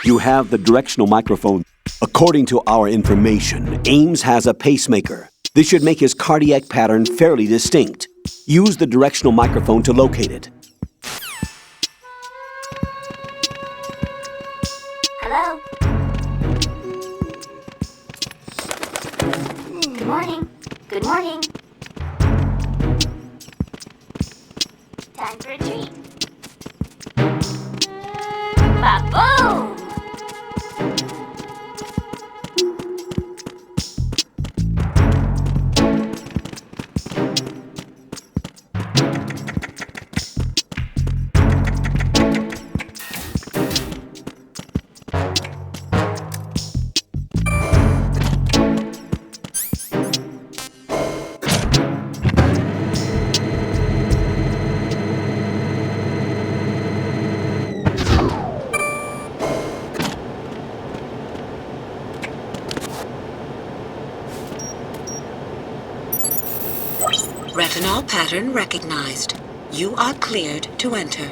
You have the directional microphone. According to our information, Ames has a pacemaker. This should make his cardiac pattern fairly distinct. Use the directional microphone to locate it. Hello? Good morning. Good morning. Time for a treat. Ba-boom! Retinol pattern recognized. You are cleared to enter.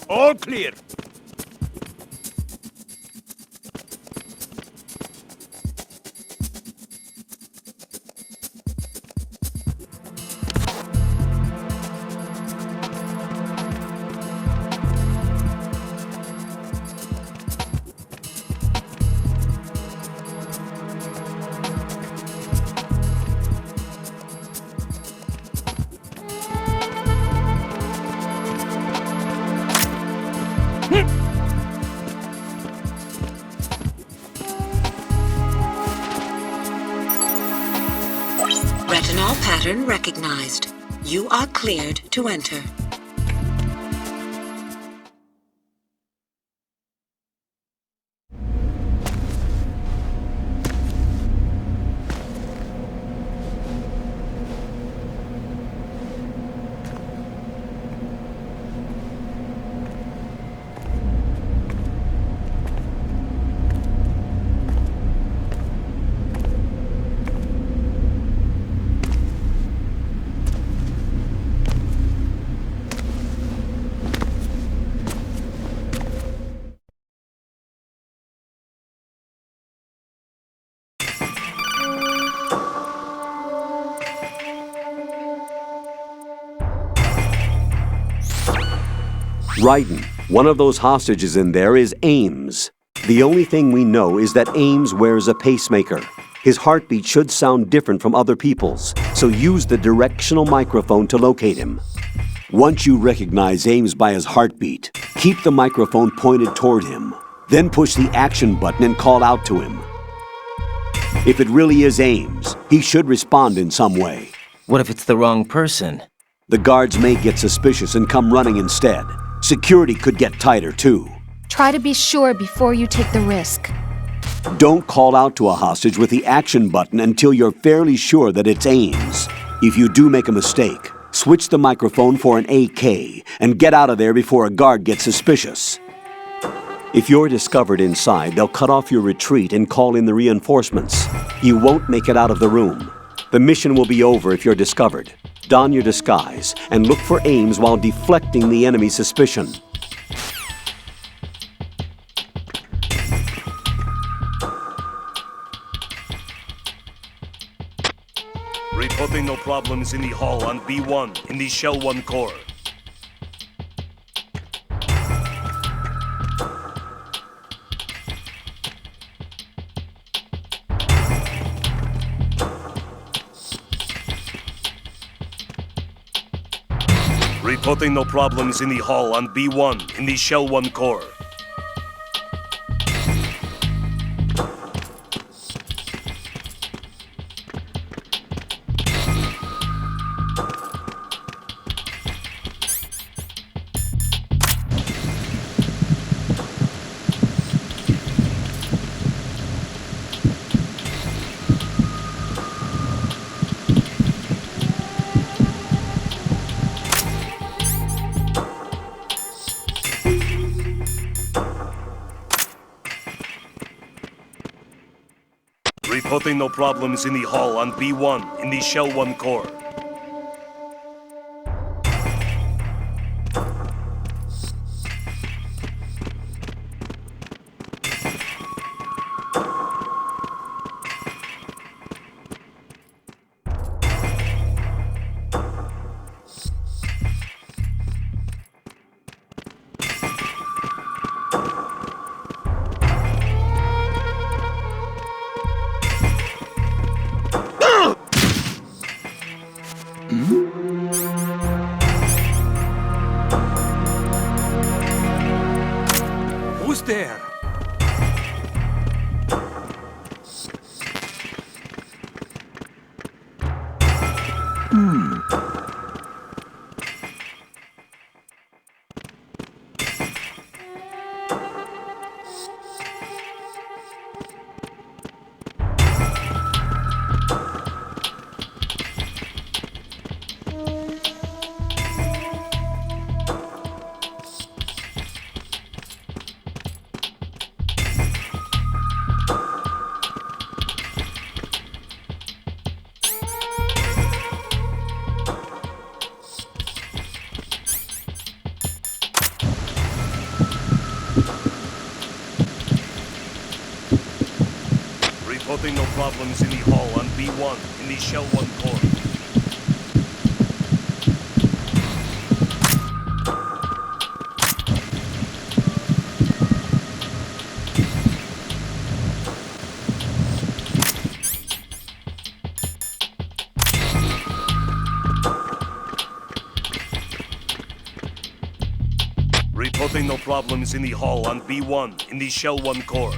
All clear. Retinol pattern recognized. You are cleared to enter. Ryden, one of those hostages in there is Ames. The only thing we know is that Ames wears a pacemaker. His heartbeat should sound different from other people's, so use the directional microphone to locate him. Once you recognize Ames by his heartbeat, keep the microphone pointed toward him. Then push the action button and call out to him. If it really is Ames, he should respond in some way. What if it's the wrong person? The guards may get suspicious and come running instead. Security could get tighter, too. Try to be sure before you take the risk. Don't call out to a hostage with the action button until you're fairly sure that it's Ames. If you do make a mistake, switch the microphone for an AK and get out of there before a guard gets suspicious. If you're discovered inside, they'll cut off your retreat and call in the reinforcements. You won't make it out of the room. The mission will be over if you're discovered. Don your disguise and look for Ames while deflecting the enemy's suspicion. Reporting no problems in the hall on B1 in the Shell 1 core. Reporting no problems in the hall on B1 in the Shell 1 core. Reporting no problems in the hall on B1 in the Shell 1 core. Who's there? Reporting no problems in the hall on B1 in the Shell 1 core. Reporting no problems in the hall on B1 in the Shell 1 core.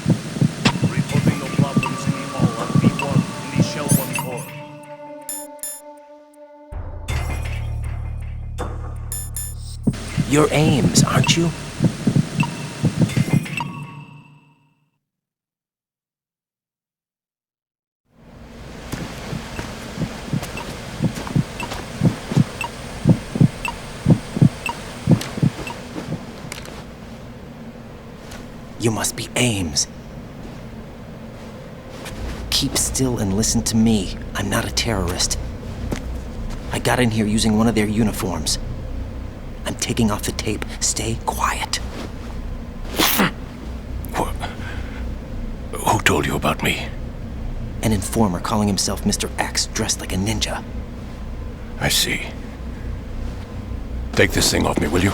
Reporting no problems in the hall on B1 in the Shell 1 core. You're Ames, aren't you? You must be Ames. Keep still and listen to me. I'm not a terrorist. I got in here using one of their uniforms. I'm taking off the tape. Stay quiet. Who told you about me? An informer calling himself Mr. X, dressed like a ninja. I see. Take this thing off me, will you?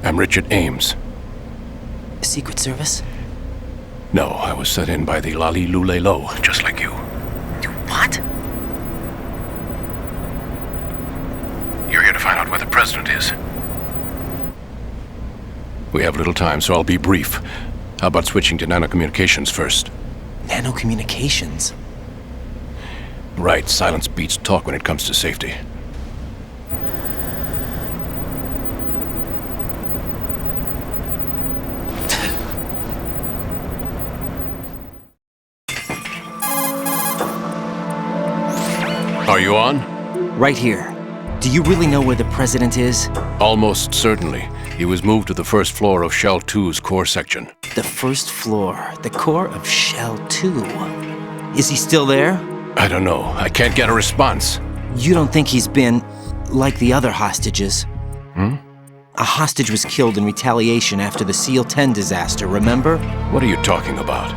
I'm Richard Ames. Secret Service? No, I was set in by the Lali Lule Lo, just like you. What? You're here to find out where the president is. We have little time, so I'll be brief. How about switching to nanocommunications first? Nanocommunications? Right, silence beats talk when it comes to safety. Are you on? Right here. Do you really know where the president is? Almost certainly. He was moved to the first floor of Shell 2's core section. The first floor, the core of Shell 2. Is he still there? I don't know. I can't get a response. You don't think he's been like the other hostages? A hostage was killed in retaliation after the SEAL 10 disaster, remember? What are you talking about?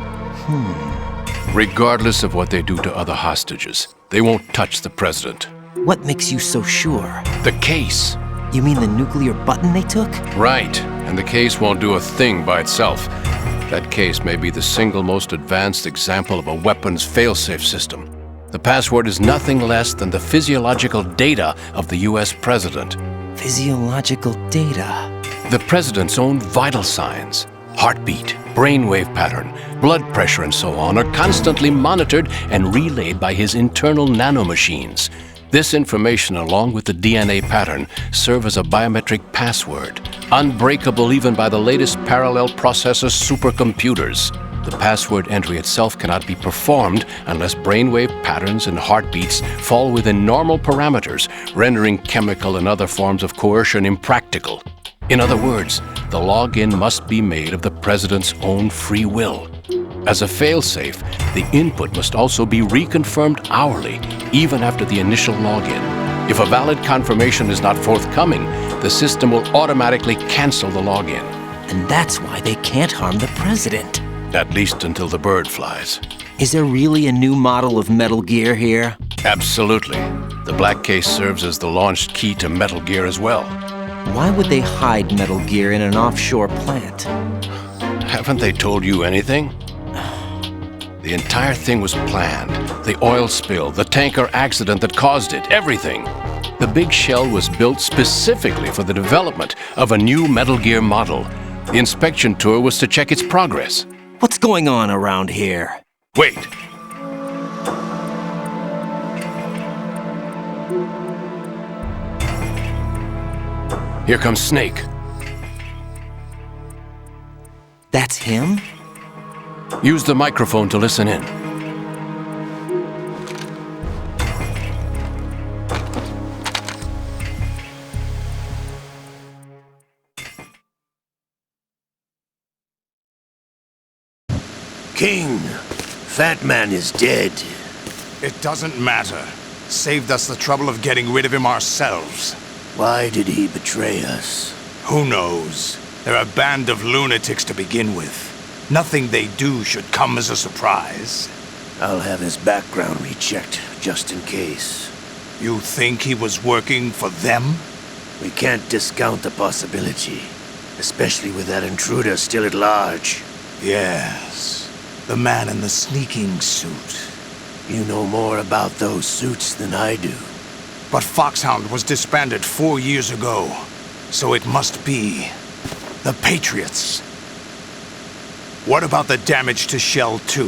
Regardless of what they do to other hostages, they won't touch the president. What makes you so sure? The case. You mean the nuclear button they took? Right. And the case won't do a thing by itself. That case may be the single most advanced example of a weapons failsafe system. The password is nothing less than the physiological data of the US president. Physiological data? The president's own vital signs, heartbeat, brainwave pattern, blood pressure and so on, are constantly monitored and relayed by his internal nanomachines. This information, along with the DNA pattern, serve as a biometric password, unbreakable even by the latest parallel processor supercomputers. The password entry itself cannot be performed unless brainwave patterns and heartbeats fall within normal parameters, rendering chemical and other forms of coercion impractical. In other words, the login must be made of the president's own free will. As a failsafe, the input must also be reconfirmed hourly, even after the initial login. If a valid confirmation is not forthcoming, the system will automatically cancel the login. And that's why they can't harm the president. At least until the bird flies. Is there really a new model of Metal Gear here? Absolutely. The black case serves as the launch key to Metal Gear as well. Why would they hide Metal Gear in an offshore plant? Haven't they told you anything? The entire thing was planned. The oil spill, the tanker accident that caused it, everything. The big shell was built specifically for the development of a new Metal Gear model. The inspection tour was to check its progress. What's going on around here? Wait. Here comes Snake. That's him? Use the microphone to listen in. King, Fat Man is dead. It doesn't matter. Saved us the trouble of getting rid of him ourselves. Why did he betray us? Who knows? They're a band of lunatics to begin with. Nothing they do should come as a surprise. I'll have his background rechecked, just in case. You think he was working for them? We can't discount the possibility, especially with that intruder still at large. Yes. The man in the sneaking suit. You know more about those suits than I do. But Foxhound was disbanded 4 years ago. So it must be the Patriots. What about the damage to Shell 2?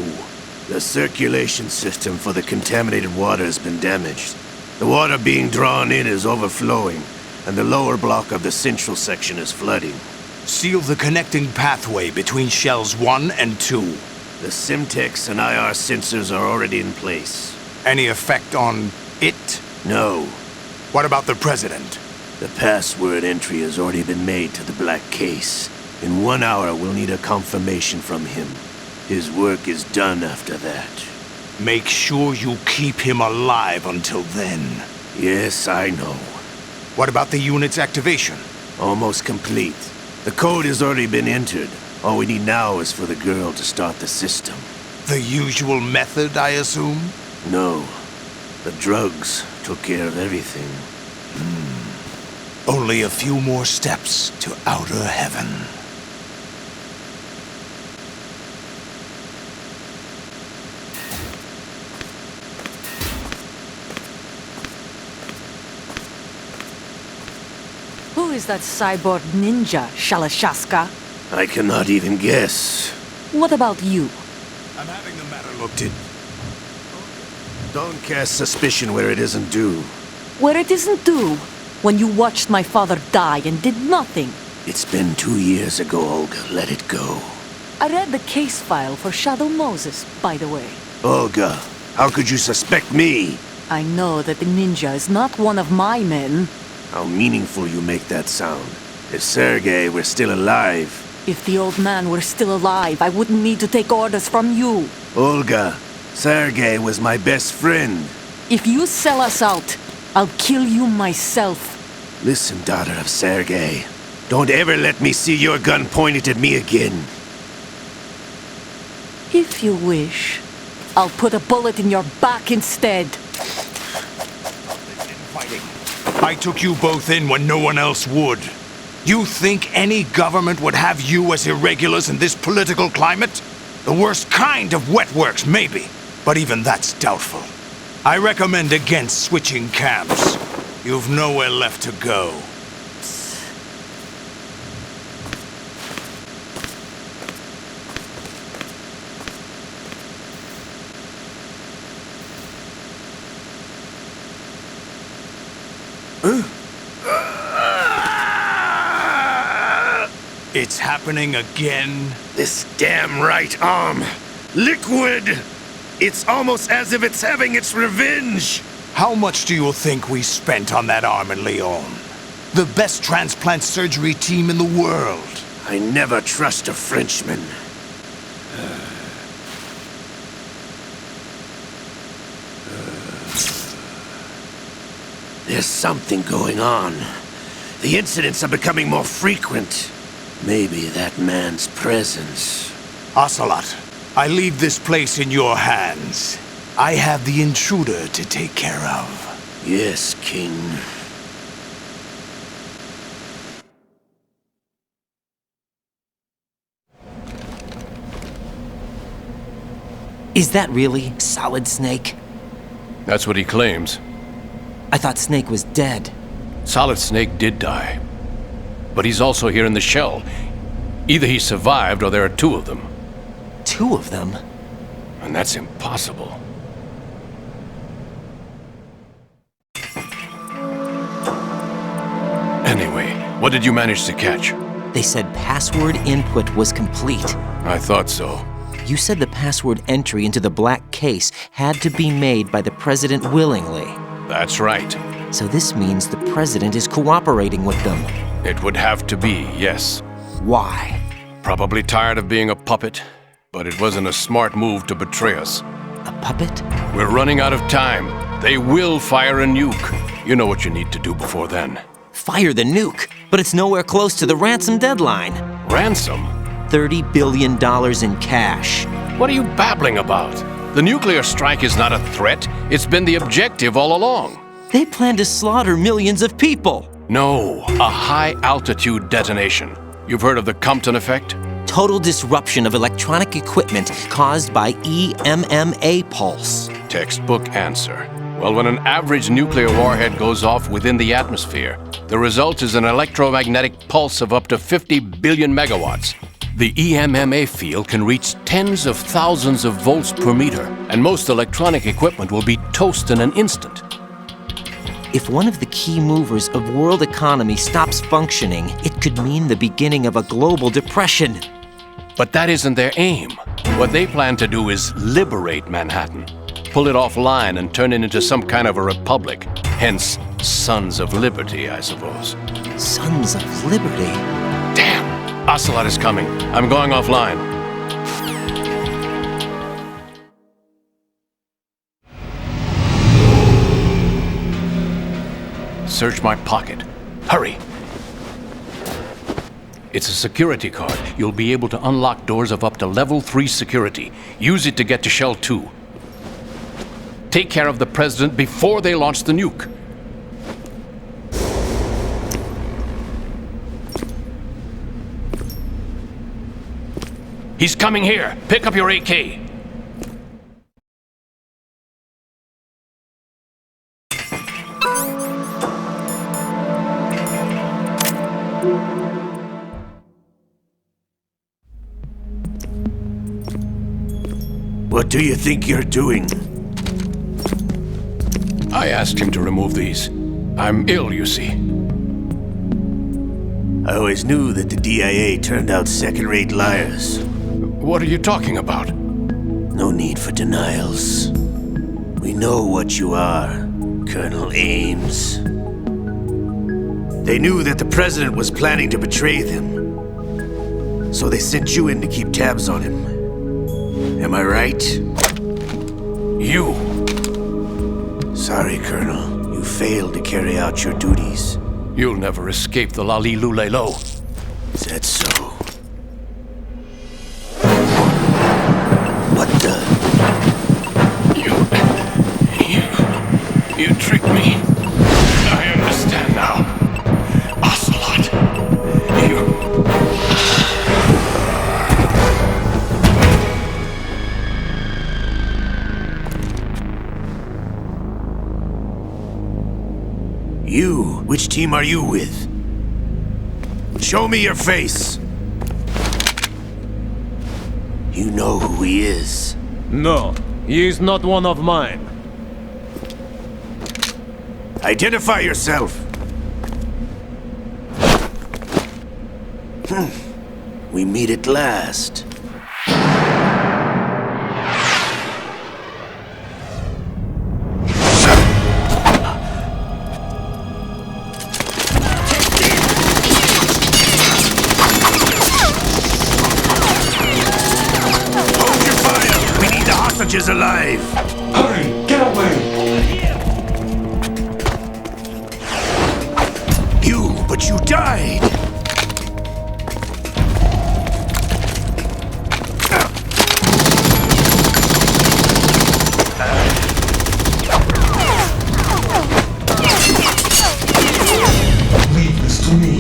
The circulation system for the contaminated water has been damaged. The water being drawn in is overflowing, and the lower block of the central section is flooding. Seal the connecting pathway between Shells 1 and 2. The Simtex and IR sensors are already in place. Any effect on it? No. What about the President? The password entry has already been made to the black case. In 1 hour, we'll need a confirmation from him. His work is done after that. Make sure you keep him alive until then. Yes, I know. What about the unit's activation? Almost complete. The code has already been entered. All we need now is for the girl to start the system. The usual method, I assume? No. The drugs took care of everything. Only a few more steps to outer heaven. Who is that cyborg ninja, Shalashaska? I cannot even guess. What about you? I'm having the matter looked in. Don't cast suspicion where it isn't due. Where it isn't due, when you watched my father die and did nothing. It's been 2 years ago, Olga. Let it go. I read the case file for Shadow Moses, by the way. Olga, how could you suspect me? I know that the ninja is not one of my men. How meaningful you make that sound. If Sergei were still alive... If the old man were still alive, I wouldn't need to take orders from you. Olga, Sergei was my best friend. If you sell us out, I'll kill you myself. Listen, daughter of Sergei. Don't ever let me see your gun pointed at me again. If you wish, I'll put a bullet in your back instead. I took you both in when no one else would. You think any government would have you as irregulars in this political climate? The worst kind of wet works, maybe. But even that's doubtful. I recommend against switching camps. You've nowhere left to go. It's happening again? This damn right arm. Liquid! It's almost as if it's having its revenge! How much do you think we spent on that arm in Lyon? The best transplant surgery team in the world. I never trust a Frenchman. There's something going on. The incidents are becoming more frequent. Maybe that man's presence. Ocelot, I leave this place in your hands. I have the intruder to take care of. Yes, King. Is that really Solid Snake? That's what he claims. I thought Snake was dead. Solid Snake did die. But he's also here in the shell. Either he survived or there are two of them. Two of them? And that's impossible. Anyway, what did you manage to catch? They said password input was complete. I thought so. You said the password entry into the black case had to be made by the president willingly. That's right. So this means the president is cooperating with them. It would have to be, yes. Why? Probably tired of being a puppet, but it wasn't a smart move to betray us. A puppet? We're running out of time. They will fire a nuke. You know what you need to do before then. Fire the nuke, but it's nowhere close to the ransom deadline. Ransom? $30 billion in cash. What are you babbling about? The nuclear strike is not a threat. It's been the objective all along. They plan to slaughter millions of people. No, a high-altitude detonation. You've heard of the Compton effect? Total disruption of electronic equipment caused by EMMA pulse. Textbook answer. Well, when an average nuclear warhead goes off within the atmosphere, the result is an electromagnetic pulse of up to 50 billion megawatts. The EMMA field can reach tens of thousands of volts per meter, and most electronic equipment will be toast in an instant. If one of the key movers of world economy stops functioning, it could mean the beginning of a global depression. But that isn't their aim. What they plan to do is liberate Manhattan, pull it offline and turn it into some kind of a republic. Hence, Sons of Liberty, I suppose. Sons of Liberty? Damn! Ocelot is coming. I'm going offline. Search my pocket. Hurry! It's a security card. You'll be able to unlock doors of up to level 3 security. Use it to get to Shell 2. Take care of the president before they launch the nuke. He's coming here. Pick up your AK. What do you think you're doing? I asked him to remove these. I'm ill, you see. I always knew that the DIA turned out second-rate liars. What are you talking about? No need for denials. We know what you are, Colonel Ames. They knew that the president was planning to betray them, so they sent you in to keep tabs on him. Am I right? You! Sorry, Colonel. You failed to carry out your duties. You'll never escape the Lali Lulelo. Is that so? What the? You tricked me. I understand now. Ocelot. You? Which team are you with? Show me your face! You know who he is. No, he is not one of mine. Identify yourself! We meet at last. Is alive! Hurry! Get away! But you died! Leave this to me.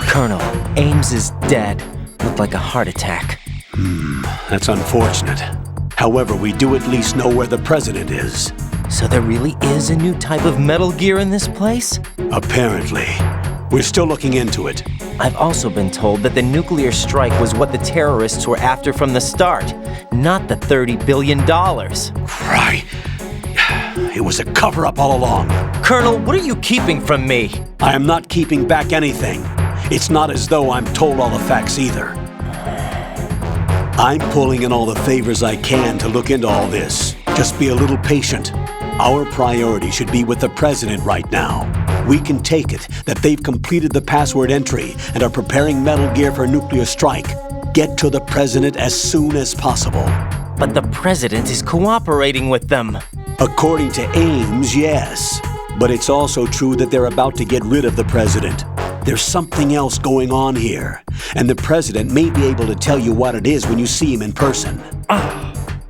Colonel, Ames is dead. Looked like a heart attack. That's unfortunate. However, we do at least know where the president is. So there really is a new type of Metal Gear in this place? Apparently. We're still looking into it. I've also been told that the nuclear strike was what the terrorists were after from the start, not the $30 billion. Right. It was a cover-up all along. Colonel, what are you keeping from me? I am not keeping back anything. It's not as though I'm told all the facts either. I'm pulling in all the favors I can to look into all this. Just be a little patient. Our priority should be with the president right now. We can take it that they've completed the password entry and are preparing Metal Gear for nuclear strike. Get to the president as soon as possible. But the president is cooperating with them. According to Ames, yes. But it's also true that they're about to get rid of the president. There's something else going on here, and the president may be able to tell you what it is when you see him in person.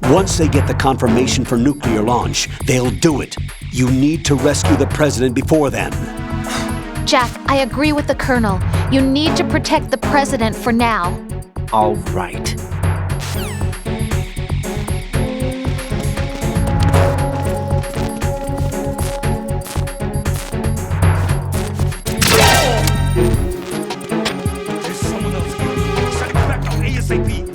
Once they get the confirmation for nuclear launch, they'll do it. You need to rescue the president before then. Jack, I agree with the Colonel. You need to protect the president for now. All right. There's someone else here. Send it back now, ASAP.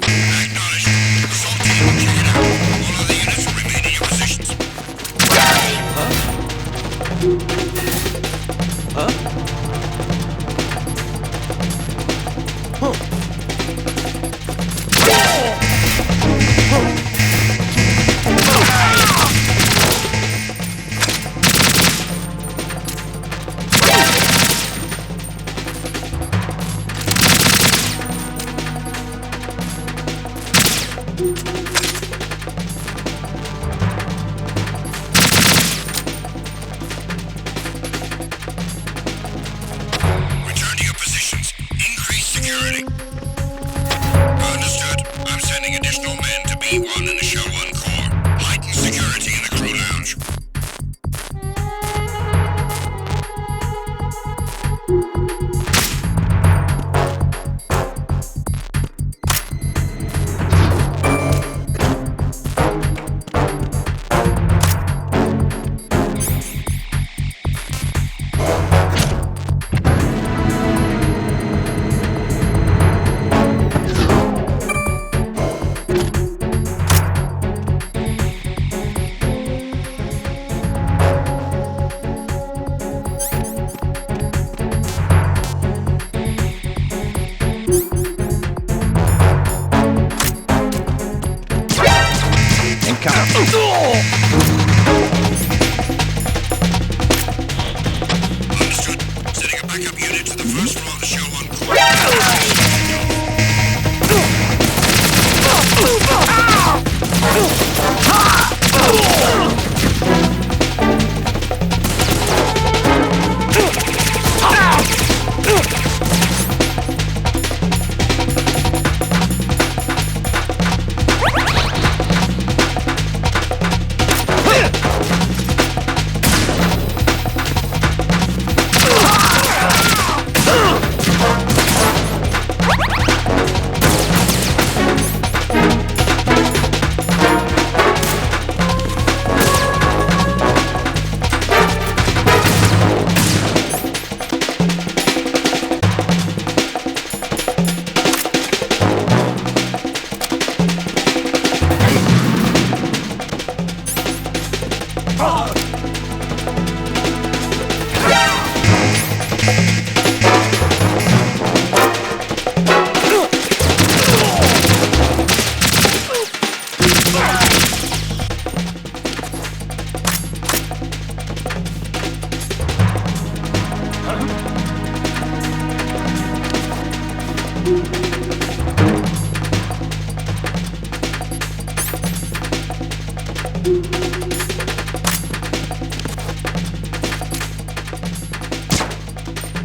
Return to your positions. Increase security. Understood. I'm sending additional men to B1 in the Show 1 core. Heighten security in the crew lounge.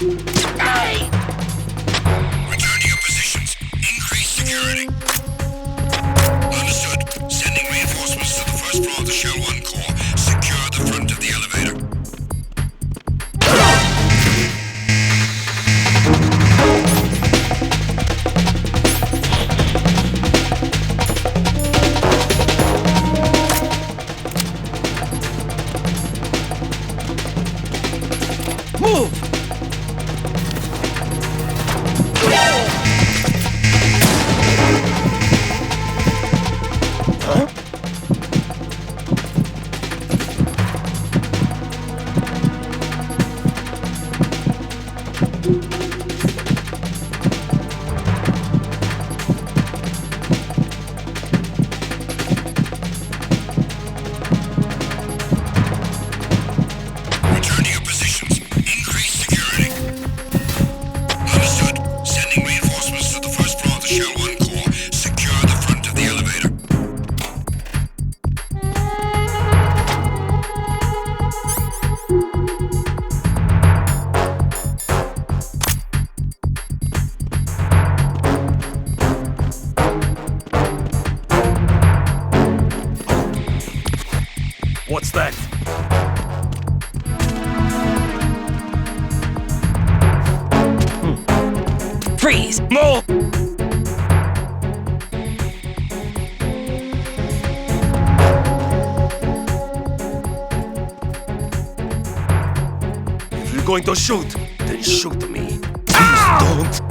Return to your positions. Increase security. Understood. Sending reinforcements to the first floor of the Shell 1 core. Secure the front of the elevator. Return to your positions. Increase security. Understood. Sending reinforcements to the first floor of the Shell 1 core. Secure the front of the elevator. What's that? Freeze! No! If you're going to shoot, then shoot me. Please don't.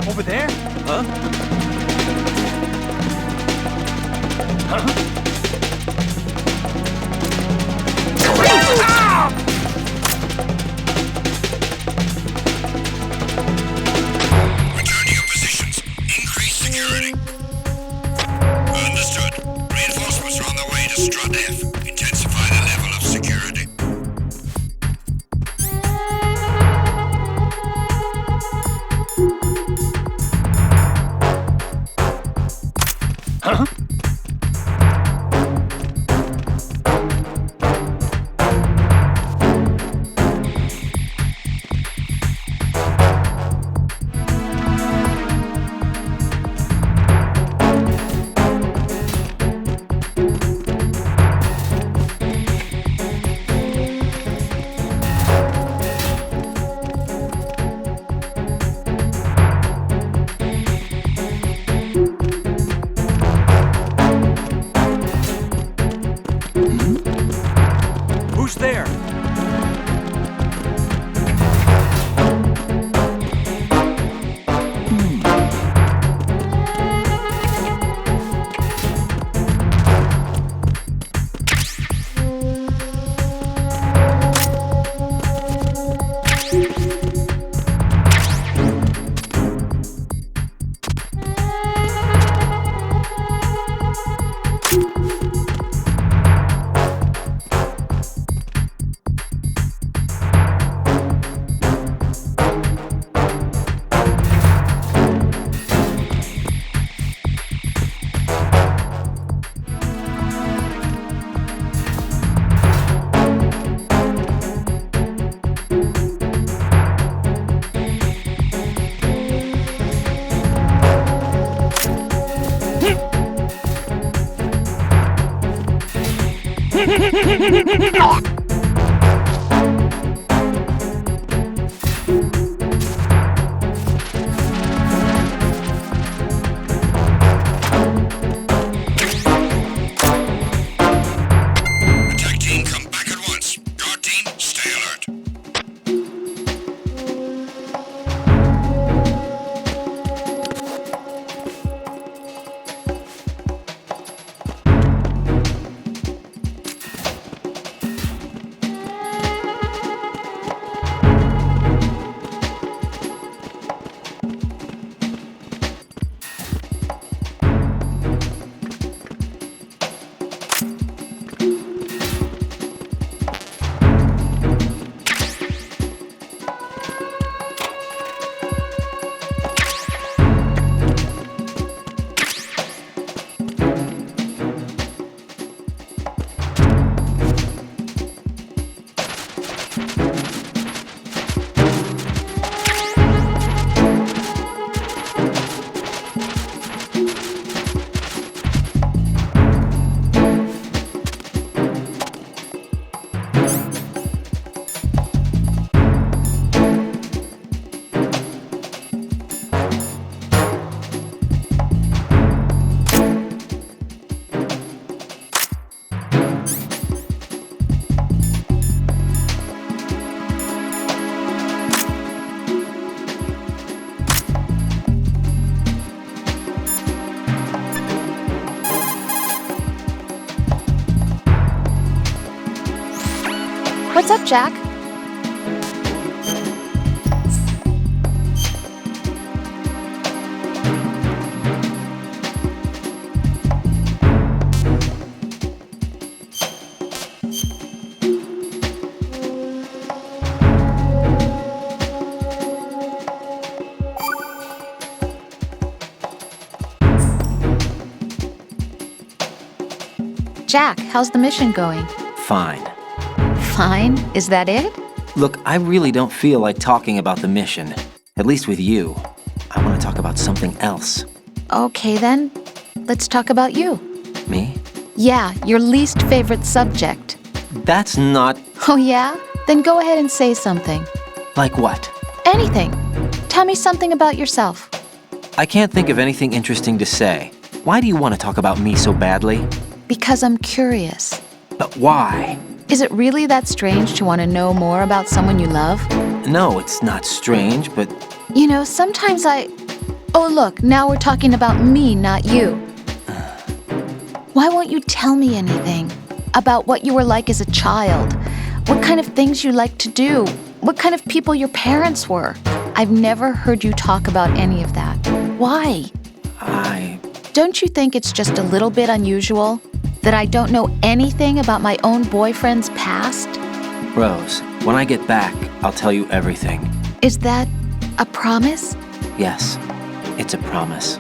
Over there? Huh? Return to your positions. Increase security. Understood. Reinforcements are on their way to Strut F. Intensify the level of security. Who's there? Attack team, come back at once. Guard team, stay alert. What's up, Jack? Jack, how's the mission going? Fine. Fine? Is that it? Look, I really don't feel like talking about the mission. At least with you. I want to talk about something else. Okay then, let's talk about you. Me? Yeah, your least favorite subject. That's not... Oh yeah? Then go ahead and say something. Like what? Anything. Tell me something about yourself. I can't think of anything interesting to say. Why do you want to talk about me so badly? Because I'm curious. But why? Is it really that strange to want to know more about someone you love? No, it's not strange, but... You know, sometimes Oh, look, now we're talking about me, not you. Why won't you tell me anything? About what you were like as a child? What kind of things you liked to do? What kind of people your parents were? I've never heard you talk about any of that. Why? Don't you think it's just a little bit unusual that I don't know anything about my own boyfriend's past? Rose, when I get back, I'll tell you everything. Is that a promise? Yes, it's a promise.